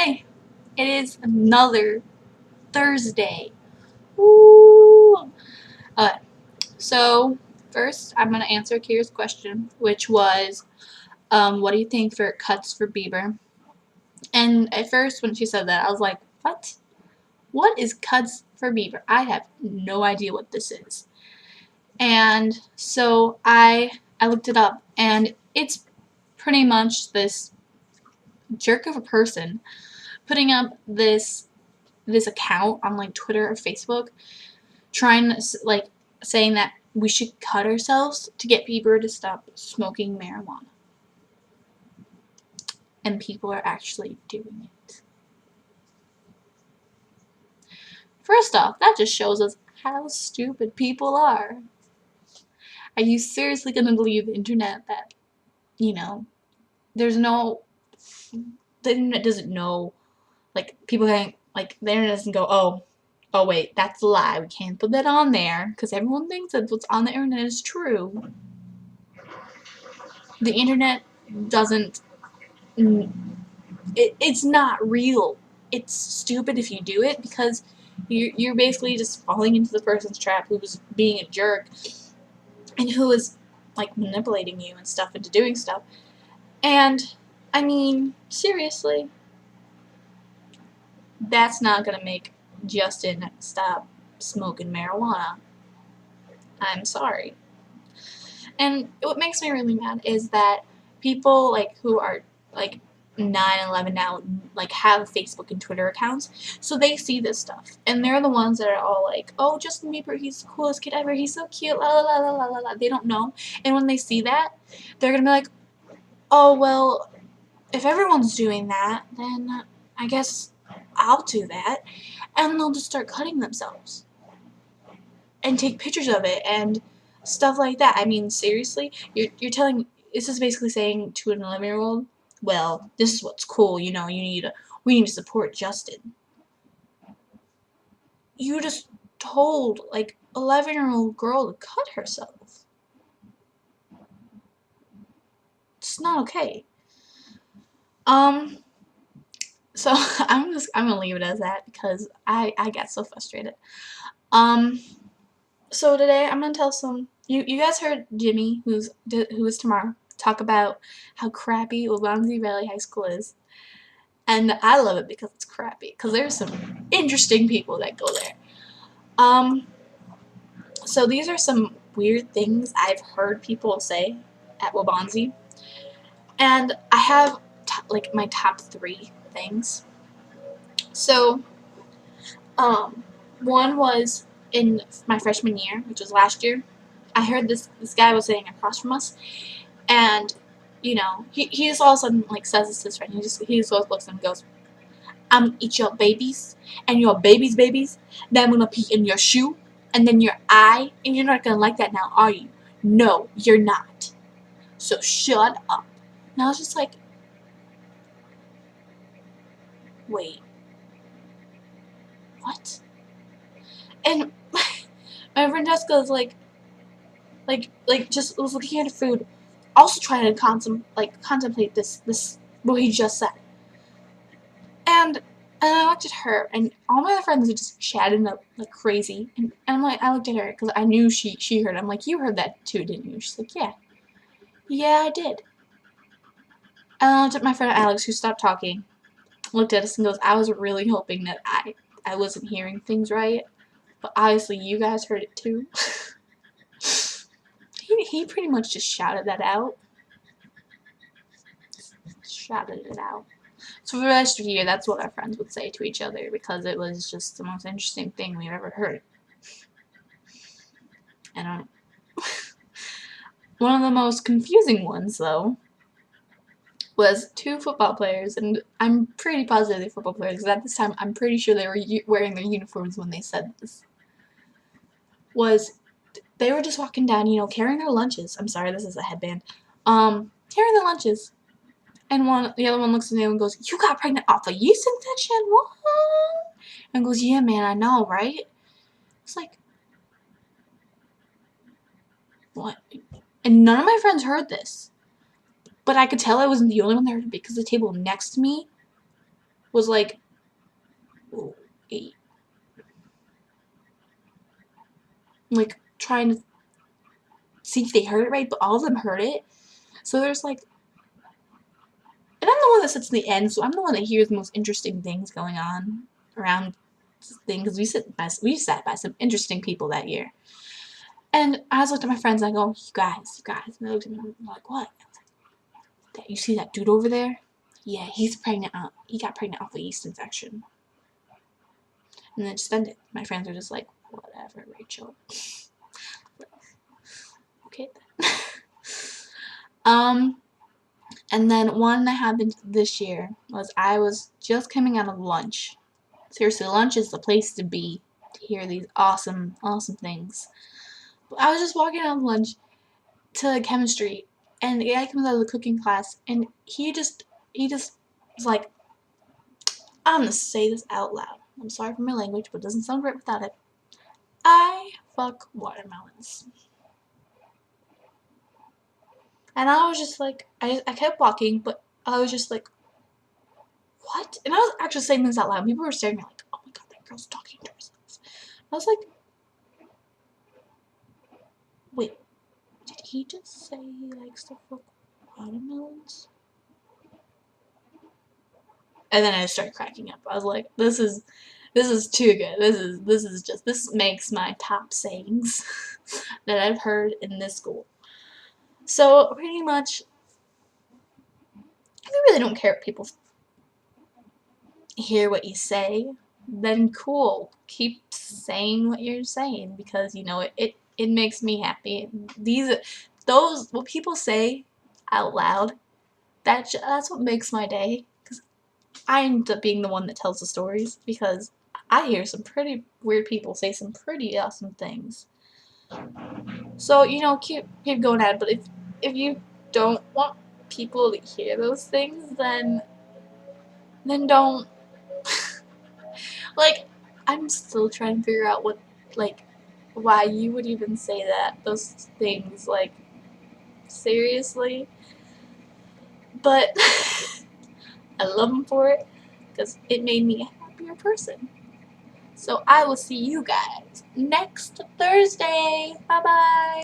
Hey, it is another Thursday. Woo! Uh, so first I'm gonna answer Kira's question, which was, what do you think for cuts for Bieber? And at first when she said that, I was like, what? What is cuts for Bieber? I have no idea what this is. And so I looked it up, and it's pretty much this jerk of a person putting up this account on like Twitter or Facebook, trying to like saying that we should cut ourselves to get people to stop smoking marijuana, and people are actually doing it. First off, that just shows us how stupid people are. Are you seriously gonna believe the internet that, you know, there's no, the internet doesn't know, like, people can't, like, the internet doesn't go, oh wait, that's a lie, we can't put that on there, because everyone thinks that what's on the internet is true. The internet doesn't, it's not real. It's stupid if you do it, because you're basically just falling into the person's trap who was being a jerk and who is like manipulating you and stuff into doing stuff. And I mean, seriously, that's not gonna make Justin stop smoking marijuana. I'm sorry. And what makes me really mad is that people like who are like 9/11 now, like, have Facebook and Twitter accounts, so they see this stuff, and they're the ones that are all like, oh, Justin Bieber, he's the coolest kid ever, he's so cute, la la la la la la. They don't know, and when they see that, they're gonna be like, oh well, if everyone's doing that, then I guess I'll do that, and they'll just start cutting themselves and take pictures of it and stuff like that. I mean, seriously, you're telling, this is basically saying to an 11-year-old, well, this is what's cool, you know, we need to support Justin. You just told like 11-year-old girl to cut herself. It's not okay. So I'm gonna leave it as that because I got so frustrated. So today I'm gonna tell some, you guys heard Jimmy, who is tomorrow, talk about how crappy Waubonsie Valley High School is. And I love it because it's crappy, because there's some interesting people that go there. So these are some weird things I've heard people say at Waubonsie, and I have like my top 3 things. So, one was in my freshman year, which was last year. I heard this guy was sitting across from us, and you know, he just all of a sudden like says this to his friend. He just looks at him and goes, I'm gonna eat your babies and your babies' babies. Then I'm gonna pee in your shoe and then your eye, and you're not gonna like that now, are you? No, you're not. So shut up. And I was just like, wait, what? And my friend Jessica was like just was looking at her food, also trying to contemplate this what he just said. And I looked at her, and all my other friends were just chatting up like crazy. And I'm like, I looked at her because I knew she heard. I'm like, you heard that too, didn't you? She's like, yeah. Yeah, I did. And I looked at my friend Alex, who stopped talking, looked at us and goes, I was really hoping that I wasn't hearing things right. But obviously you guys heard it too. He pretty much just shouted that out. Shouted it out. So for the rest of the year, that's what our friends would say to each other, because it was just the most interesting thing we've ever heard. And one of the most confusing ones, though, was 2 football players, and I'm pretty positive they're football players, because at this time, I'm pretty sure they were wearing their uniforms when they said this. They were just walking down, you know, carrying their lunches. I'm sorry, this is a headband. Carrying their lunches. And the other one looks at me and goes, you got pregnant off a yeast infection? What? And goes, yeah, man, I know, right? It's like, what? And none of my friends heard this. But I could tell I wasn't the only one that heard it, because the table next to me was like, oh, 8, like trying to see if they heard it right, but all of them heard it. So there's like, and I'm the one that sits in the end, so I'm the one that hears the most interesting things going on around things. Because we sat by some interesting people that year. And I just looked at my friends and I go, you guys. And they looked at me and I'm like, what? That you see that dude over there? Yeah, he's pregnant. He got pregnant off a yeast infection. And then just ended. My friends were just like, whatever, Rachel. Okay then. And then one that happened this year was I was just coming out of lunch. Seriously, lunch is the place to be to hear these awesome, awesome things. But I was just walking out of lunch to chemistry, and the guy comes out of the cooking class, and he just was like, I'm gonna say this out loud. I'm sorry for my language, but it doesn't sound right without it. I fuck watermelons. And I was just like, I kept walking, but I was just like, what? And I was actually saying this out loud. People were staring at me like, oh my god, that girl's talking to herself. I was like, wait, did he just say he likes to fuck watermelons? And then I started cracking up. I was like, this is too good. This makes my top sayings that I've heard in this school. So pretty much, if you really don't care if people hear what you say, then cool. Keep saying what you're saying because you know it makes me happy. What people say out loud, that's what makes my day. Because I end up being the one that tells the stories because I hear some pretty weird people say some pretty awesome things. So you know, keep going at it. But if you don't want people to hear those things, then don't. Like, I'm still trying to figure out why you would even say that, those things, like, seriously. But I love them for it, because it made me a happier person. So I will see you guys next Thursday. Bye-bye.